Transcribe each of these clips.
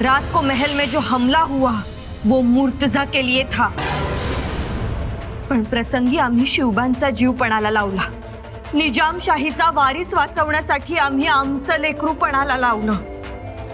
रात को महल में जो हमला हुआ वो मुर्तजा के लिए था, पण प्रसंगी आम्ही शिवबांचा जीव पणाला लावला। निजामशाहीचा वारीस वाचवण्यासाठी आम्ही आमचं लेकरू पणाला लावलं।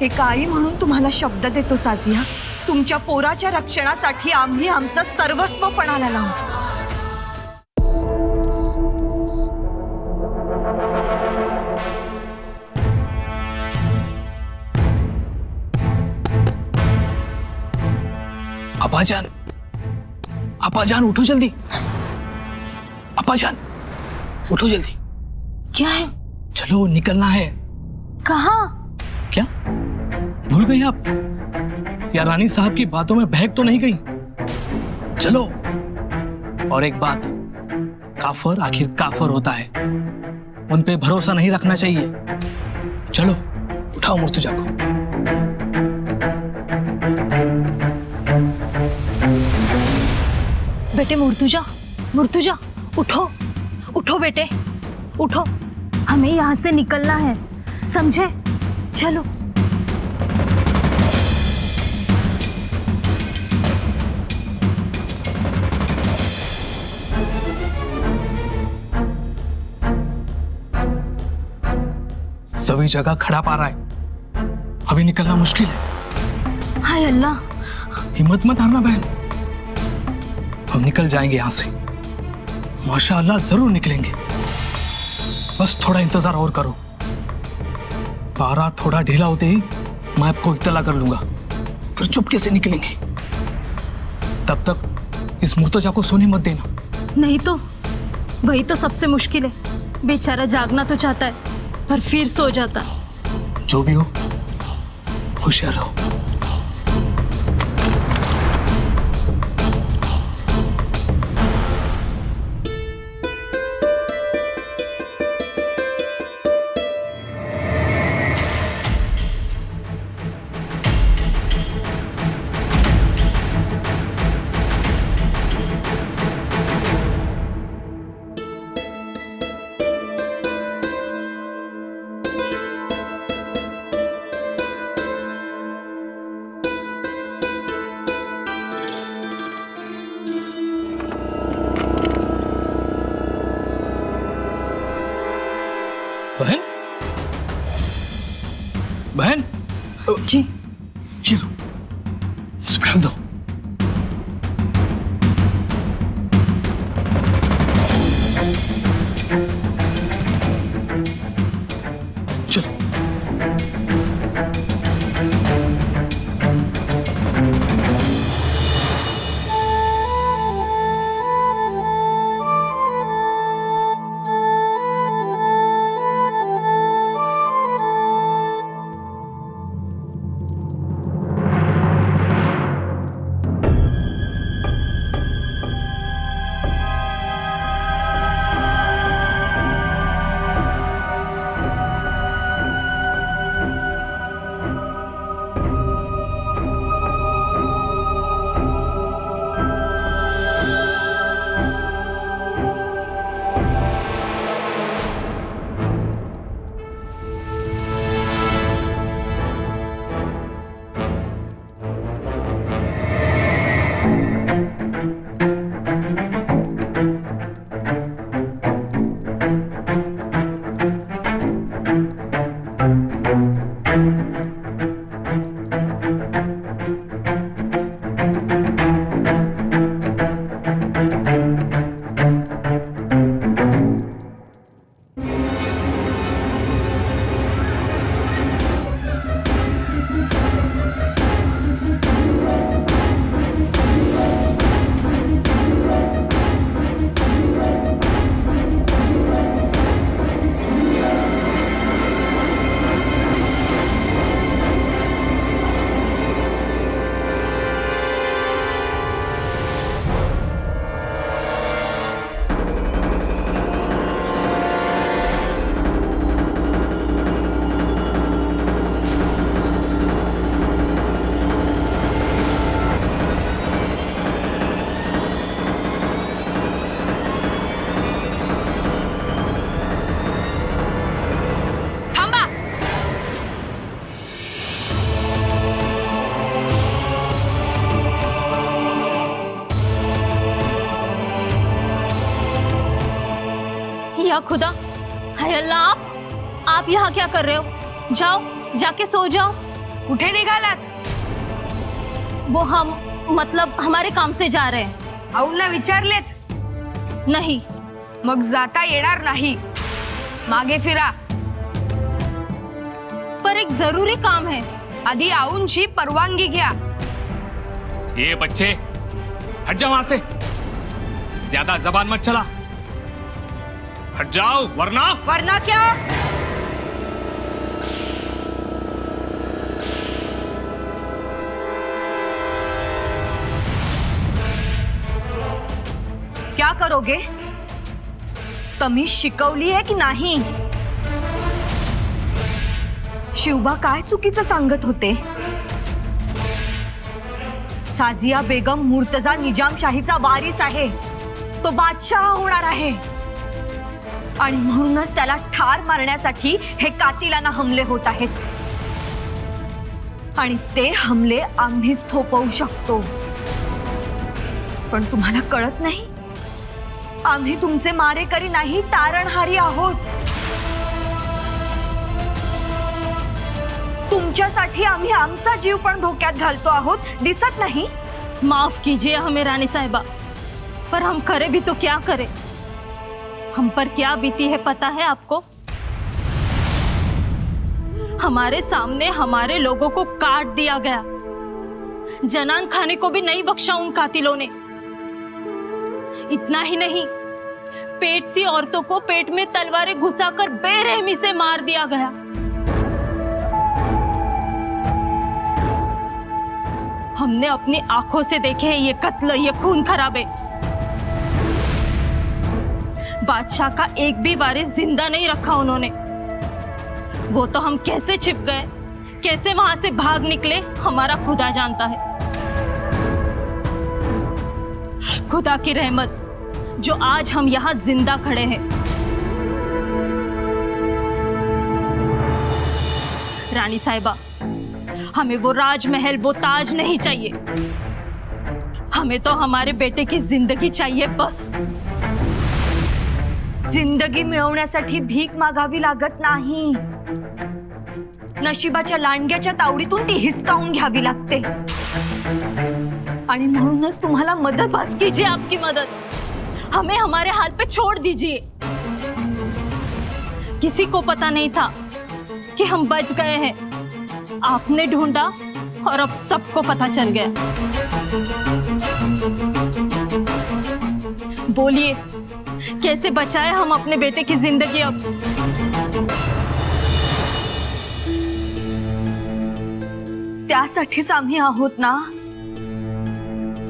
एक आई म्हणून तुम्हाला शब्द देतो साजिया, तुमच्या पोराच्या रक्षणासाठी आम्ही आमचं सर्वस्व पणाला लावू। अब्बाजान, अब्बाजान उठो जल्दी। अब्बाजान उठो जल्दी। क्या है? चलो निकलना है। कहाँ? क्या भूल गई आप? या रानी साहब की बातों में बहक तो नहीं गई? चलो। और एक बात, काफर आखिर काफर होता है, उन पे भरोसा नहीं रखना चाहिए। चलो उठाओ मुर्तजा को। बेटे मुर्तुजा, मुर्तुजा उठो, उठो बेटे, उठो। हमें यहाँ से निकलना है, समझे? चलो। सभी जगह खड़ा पा रहा है, अभी निकलना मुश्किल है। हाय अल्लाह। हिम्मत मत हारना बहन, हम निकल जाएंगे यहाँ से। माशाअल्लाह जरूर निकलेंगे, बस थोड़ा इंतजार और करो। पारा थोड़ा ढीला होते ही मैं आपको इत्तला कर लूंगा, फिर चुपके से निकलेंगे। तब तक इस मुर्तजा को सोने मत देना। नहीं तो वही तो सबसे मुश्किल है, बेचारा जागना तो चाहता है पर फिर सो जाता। जो भी हो होशियार रहो। बहन, बहन जी चलो स्प्रे दो। चलो या खुदा, हाय अल्लाह, आप यहाँ क्या कर रहे हो? जाओ, जाके सो जाओ। कुठे निघालात? वो हम मतलब हमारे काम से जा रहे हैं। आऊंना विचारलेत? नहीं। मग जाता येणार नाही, मागे फिरा। पर एक जरूरी काम है। आधी आऊंची परवानगी घ्या। ये बच्चे, हट जाओ वहां से, ज्यादा जबान मत चला, हट जाओ वरना। वरना क्या? क्या करोगे? तमीज शिकवली आहे की नाही? शिवबा काय चुकीचं सांगत होते? साजिया बेगम मुर्तजा निजामशाहीचा वारीस आहे, तो बादशाह होणार आहे आणि म्हणूनच त्याला ठार मारण्यासाठी हे कातिलाना हमले होत आहेत आणि ते हमले आम्हीच थोपवू शकतो। पण तुम्हाला कळत नाही, आम्ही तुमचे मारेकरी नाही, तारणहारी आहोत। तुमच्यासाठी आम्ही आमचा जीव पण धोक्यात घालतो आहोत, दिसत नाही? माफ कीजिए हमें रानी साहिबा, पर हम करे भी तो क्या करें? हम पर क्या बीती है पता है आपको? हमारे सामने हमारे लोगों को काट दिया गया, जनान खाने को भी नहीं बख्शा उन कातिलों ने। इतना ही नहीं, पेट सी औरतों को पेट में तलवारें घुसाकर बेरहमी से मार दिया गया। हमने अपनी आंखों से देखे हैं ये कत्ल, ये खून खराबे। बादशाह का एक भी वारिस जिंदा नहीं रखा उन्होंने। वो तो हम कैसे छिप गए, कैसे वहां से भाग निकले, हमारा खुदा जानता है। खुदा की रहमत जो आज हम यहाँ जिंदा खड़े हैं। रानी साहिबा, हमें वो राजमहल, वो ताज नहीं चाहिए। हमें तो हमारे बेटे की जिंदगी चाहिए बस। जिंदगी मिळवण्यासाठी भीक मागावी लागत नाही, नशिबाच्या लांडग्याच्या तावडीतून ती हिसकावून घ्यावी लागते। आणि म्हणूनच तुम्हाला मदत बस कीजिए आपकी मदद, हमें हमारे हाल पे छोड़ दीजिए। किसी को पता नहीं था कि हम बच गए हैं। आपने ढूंढा और अब सबको पता चल गया। बोलिए, कैसे बचाए हम अपने बेटे की जिंदगी अब? त्यासाठीच आम्ही आहोत ना।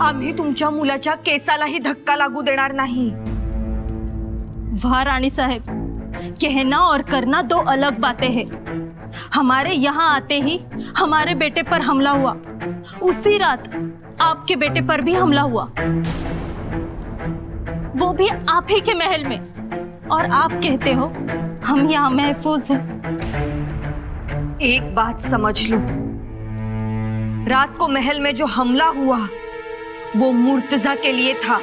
आम्ही तुमच्या मुलाच्या केसालाही धक्का लागू देणार नाही। वाह रानी साहब, कहना और करना दो अलग बातें हैं। हमारे यहाँ आते ही हमारे बेटे पर हमला हुआ, उसी रात आपके बेटे पर भी हमला हुआ, वो भी आप ही के महल में, और आप कहते हो हम यहाँ महफूज हैं। एक बात समझ लो, रात को महल में जो हमला हुआ वो मुर्तजा के लिए था,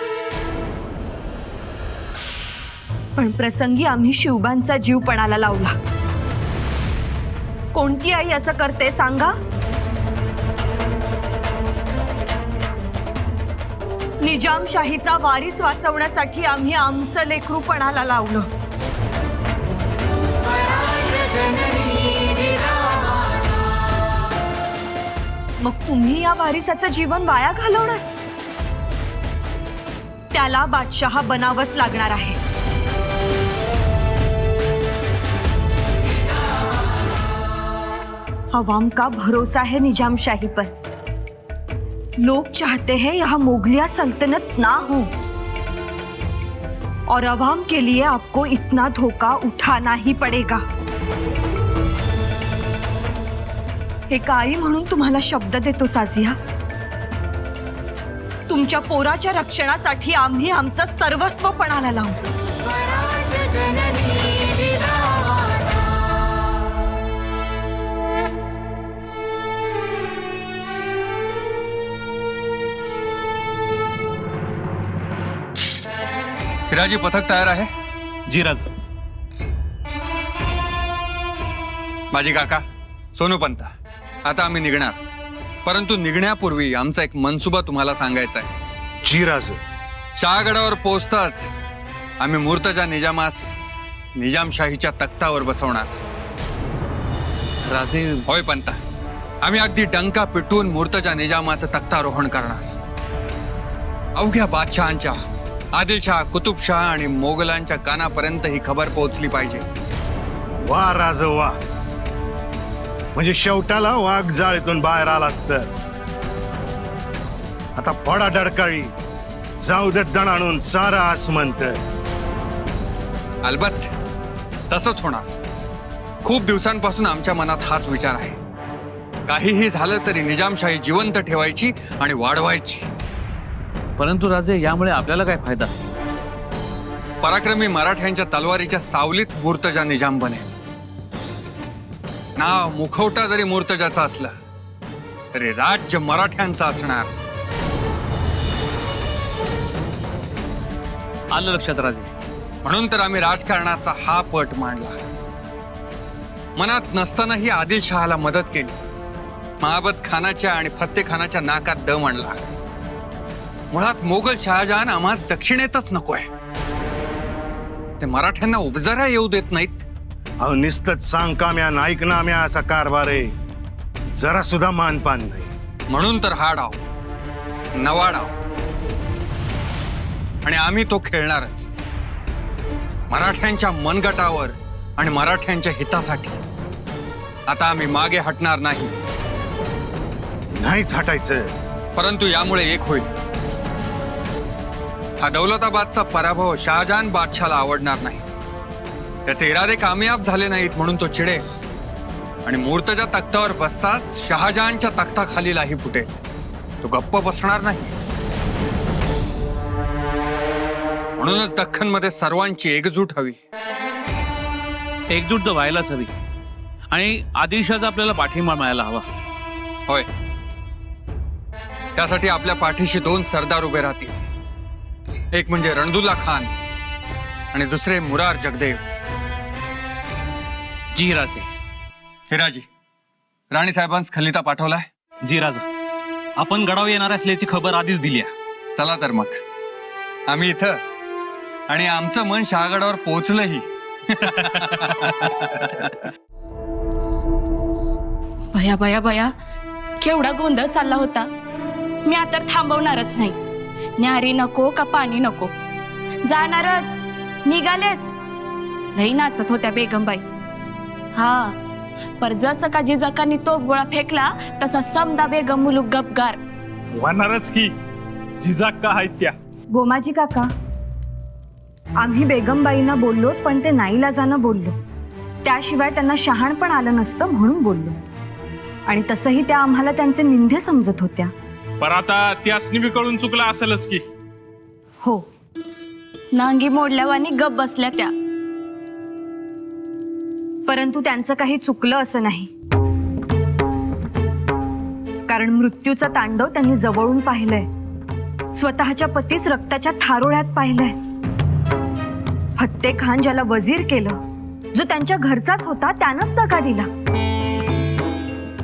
पण प्रसंगी आम्ही शिवबांचा जीव पणाला लावला। कोणती आई असं करते सांगा? निजामशाहीचा वारीस वाचवण्यासाठी आम्ही आमचं लेकरू पणाला लावलं। मग तुम्ही या वारिसाचं जीवन वाया घालवणार? त्याला बादशाह बनावंच लागणार आहे। अवाम का भरोसा है निजामशाही पर। लोग चाहते हैं यह मुगलिया सल्तनत ना हो, और अवाम के लिए आपको इतना धोखा उठाना ही पड़ेगा। एक आई म्हणून तुम्हाला शब्द देतो साजिया, तुमच्या पोराच्या रक्षणासाठी आम्ही आमचं सर्वस्व पणाला लावू। हिराजी, पथक तयार आहे? जी राजा। माझी काका, सोनूपंत, आता आम्ही निघणार, परंतु निघण्यापूर्वी आमचा एक मनसुबा तुम्हाला सांगायचा आहे. जी राजे. शहागडावर पोहोचताच आम्ही मूर्तजा निजामास निजामशाहीच्या तख्तावर बसवणार. राजे, होय पंत, आम्ही अगदी डंका पिटून मूर्तजा निजामाचं तख्तारोहण करणार. अवघ्या बादशहांच्या, आदिलशाह, कुतुबशाह आणि मोगलांच्या कानापर्यंत ही खबर पोहोचली पाहिजे. वा राज वा. म्हणजे शेवटाला वाघ जाळीतून बाहेर आलास तर. आता फोडा डरकाळी, जाऊ देत दण आणून सारा आसमंत. अलबत्त तसंच होणार. खूप दिवसांपासून आमच्या मनात हाच विचार आहे. काहीही झालं तरी निजामशाही जिवंत ठेवायची आणि वाढवायची. परंतु राजे, यामुळे आपल्याला काय फायदा? पराक्रमी मराठ्यांच्या तलवारीच्या सावलीत मूर्तजा निजाम बनेल. नाव मुखवटा जरी मूर्तजाचा असला तरी राज्य मराठ्यांचं असणार. आलं लक्षात राजे. म्हणून तर आम्ही राजकारणाचा हा पट मांडला. मनात नसतानाही आदिलशहाला मदत केली. महाबत खानाच्या आणि फत्ते खानाच्या नाकात दम आणला. मुळात मोगल शहाजहान आम्हास दक्षिणेतच नकोय. ते मराठ्यांना उपजरा येऊ देत नाहीत. अहो निस्तच सांग काम्या नाईक नाम्या असा कारभार आहे. जरा सुद्धा मानपान नाही. म्हणून तर हा डाव, नवा डाव, आणि आम्ही तो खेळणारच. मराठ्यांच्या मनगटावर आणि मराठ्यांच्या हितासाठी. आता आम्ही मागे हटणार नाही. नाहीच हटायचं. परंतु यामुळे एक होईल. हा दौलताबादचा पराभव शहाजहान बादशाला आवडणार नाही. त्याचे इरादे कामयाब झाले नाहीत म्हणून तो चिडेल आणि मूर्तजा तख्तावर बसताच शहाजहानच्या तख्ताखालीलाही फुटेल. तो गप्प बसणार नाही. म्हणूनच दख्खनमध्ये सर्वांची एकजूट हवी. एकजूट तर व्हायलाच हवी आणि आदिलशाहचा आपल्याला पाठिंबा मिळायला हवा. होय, त्यासाठी आपल्या पाठीशी 2 सरदार उभे राहतील. एक म्हणजे रणदुल्ला खान आणि दुसरे मुरार जगदेव. जी राजे. हिराजी, राणी साहेबांस खलिता पाठवलाय. जी राजा, आपण गडावर येणार असल्याची खबर आधीच दिली आहे. चला तर मग, आम्ही इथं आणि आमचं मन शहागडावर पोहोचलंही. भया भया भया, केवढा गोंधळ चालला होता. मी आता थांबवणारच नाही. न्यारी नको का पाणी नको, जाणारच, निघालेच. लई नाचत होत्या बेगमबाई. हा, पर जसं का जिजाकांनी तो गोळा फेकला तसा समदा बेगम मुलूक गपगार. वाहणारच की, जिजाक का आहेत त्या. गोमाजी काका, आम्ही बेगमबाईंना बोललो, पण ते नाईलाजानं बोललो. त्याशिवाय त्यांना शहाणपण आलं नसतं म्हणून बोललो. आणि तसंही त्या आम्हाला त्यांचे मिंधे समजत होत्या. पर आता त्यासनी बी कळून चुकला असेलच की. हो, नांगी मोडल्यावानी गप बसल्या त्या. परंतु त्यांचं काही चुकलं असं नाही. कारण मृत्यूचा तांडव त्यांनी जवळून पाहिलंय. स्वतःच्या पतीस रक्ताच्या थारोळ्यात पाहिलंय. फत्ते खान ज्याला वजीर केलं, जो त्यांच्या घरचाच होता, त्यानंच दगा दिला.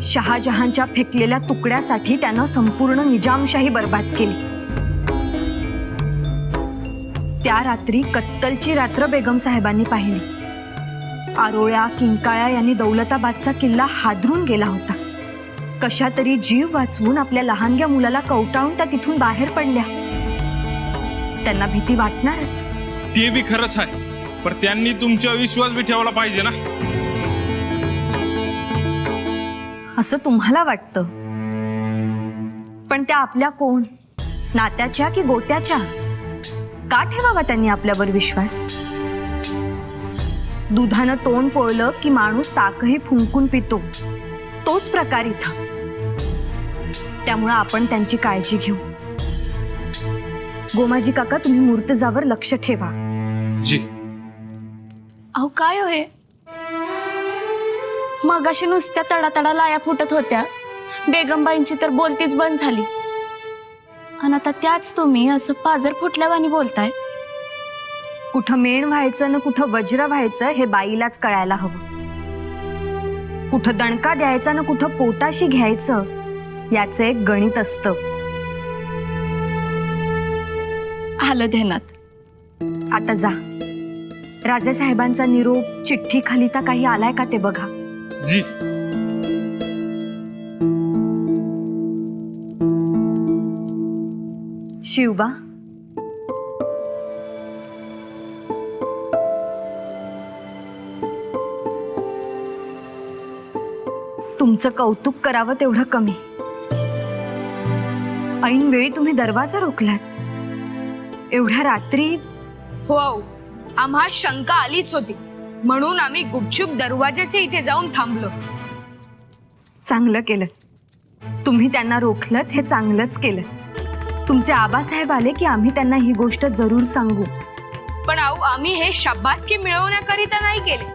शहाजहानच्या फेकलेल्या तुकड्यासाठी त्यानं संपूर्ण निजामशाही बर्बाद केली. त्या रात्री कत्तलची रात्र बेगम साहेबांनी पाहिली. आरोळ्या, किंकाळ्या यांनी दौलताबादचा किल्ला हादरून गेला होता. कशा तरी जीव वाचवून आपल्या लहानग्या मुलाला कवटाळून त्या तिथून बाहेर पडल्या. त्यांना भीती वाटणारच. ते बी खरंच आहे, पर त्यांनी तुमच्यावर विश्वास बी ठेवला पाहिजे ना. असं तुम्हाला वाटतं, पण त्या आपल्या कोण, नात्याच्या की गोत्याच्या? का ठेवावा त्यांनी आपल्यावर विश्वास? दुधानं तोंड पोळलं की माणूस ताकही फुंकून पितो, तोच प्रकार इथं. त्यामुळे आपण त्यांची काळजी घेऊ. गोमाजी काका, तुम्ही मूर्तजावर लक्ष ठेवा. जी. अहो काय होय, मग अशी नुसत्या तडातडा लाया फुटत होत्या. बेगमबाईंची तर बोलतीच बंद झाली. आणि आता त्याच तुम्ही असं पाजर फुटल्यावानी बोलताय. कुठं मेण व्हायचं ना कुठं वज्र व्हायचं हे बाईलाच कळायला हवं. कुठं दणका द्यायचा ना कुठं पोटाशी घ्यायचं याचं एक गणित असतं. आलं ध्यानात. आता जा. राजेसाहेबांचा निरोप चिठ्ठी खाली तर काही आलाय का ते बघा. जी. शिवबा, तुमचं कौतुक करावं तेवढं कमी. ऐन वेळी तुम्ही दरवाजा रोखलात. एवढ्या रात्री. हो, आम्हा शंका आलीच होती म्हणून आम्ही गुपचूप दरवाजाच्या इथे जाऊन थांबलो. चांगलं केलं. तुम्ही त्यांना रोखलत हे चांगलंच केलं. तुमचे आबासाहेब आले की आम्ही त्यांना ही गोष्ट जरूर सांगू. पण आऊ, आम्ही हे शाबासकी मिळवण्याकरिता नाही केले,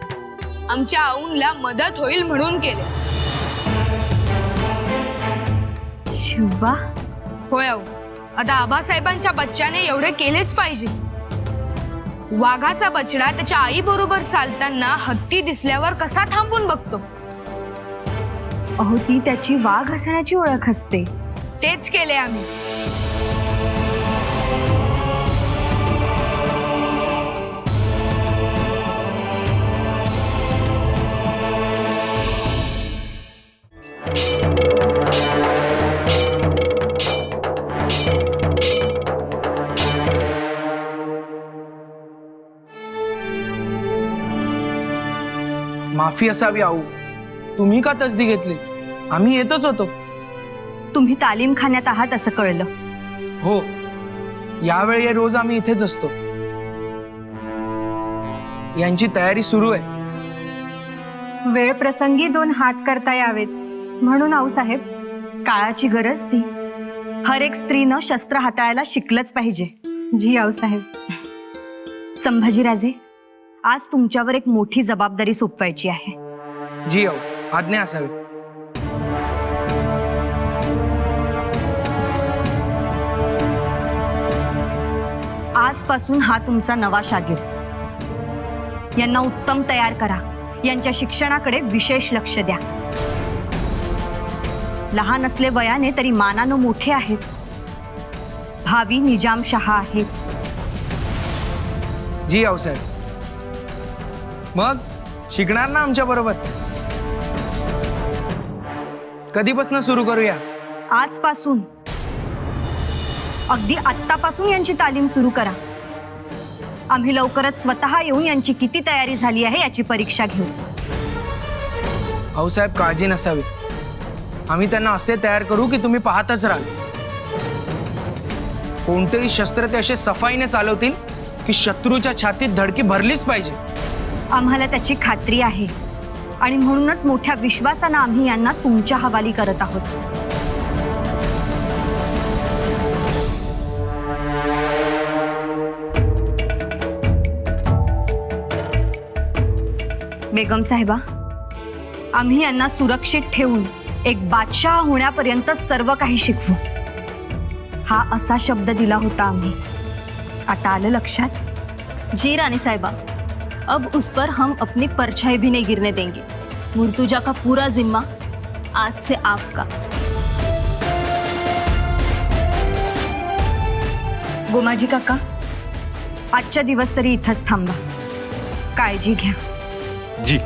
आमच्या आऊंला मदत होईल म्हणून केले. शिवबा, होय आऊ, आता आबासाहेबांच्या बच्च्याने एवढे केलेच पाहिजे. वाघाचा बछडा त्याच्या आई बरोबर चालताना हत्ती दिसल्यावर कसा थांबून बघतो. अहो, ती त्याची वाघ असण्याची ओळख असते. तेच केले आम्ही. माफी असावी आऊ. तुम्ही का तसदी घेतली? आम्ही येतच होतो. तुम्ही तालीमखान्यात आहात असं कळलं. हो, यावेळी रोज आम्ही इथेच असतो. यांची तयारी सुरू आहे. वेळ प्रसंगी 2 हात करता यावेत म्हणून आऊसाहेब. काळाची गरज ती. हर एक स्त्रीनं शस्त्र हाताळायला शिकलंच पाहिजे. जी आऊसाहेब. संभाजीराजे, आज तुमच्यावर एक मोठी जबाबदारी सोपवायची आहे. जी आऊ, आज्ञा असावी. आजपासून हा तुमचा नवा शागीर. यांना उत्तम तयार करा. यांच्या शिक्षणाकडे विशेष लक्ष द्या. लहान असले वयाने तरी मानानं मोठे आहेत. भावी निजामशहा आहेत. जी आऊसाहेब. मग शिकणार ना आमच्या बरोबर? कधीपासून सुरू करूया? आजपासून. अगदी आत्तापासून यांची तालीम सुरू करा. आम्ही लवकरच स्वतः येऊन यांची किती तयारी झाली आहे याची परीक्षा घेऊ. आऊसाहेब, काळजी नसावी. आम्ही त्यांना असे तयार करू की तुम्ही पाहतच राहाल. कोणतेही शस्त्र ते असे सफाईने चालवतील की शत्रूच्या छातीत धडकी भरलीच पाहिजे. आम्हाला त्याची खात्री आहे आणि म्हणूनच मोठ्या विश्वासानं आम्ही यांना तुमच्या हवाली करत आहोत. बेगम साहेबा, आम्ही यांना सुरक्षित ठेवून एक बादशाह होण्यापर्यंत सर्व काही शिकवू. हा असा शब्द दिला होता आम्ही. आता आलं लक्षात? जी रानी साहिबा, अब उस पर हम अपनी परछाई भी नहीं गिरने देंगे. मुर्तुजा का पूरा जिम्मा आज से आपका. गोमाजी काका, आजच्या दिवस तरी इथंच थांबा. काळजी घ्या. जी.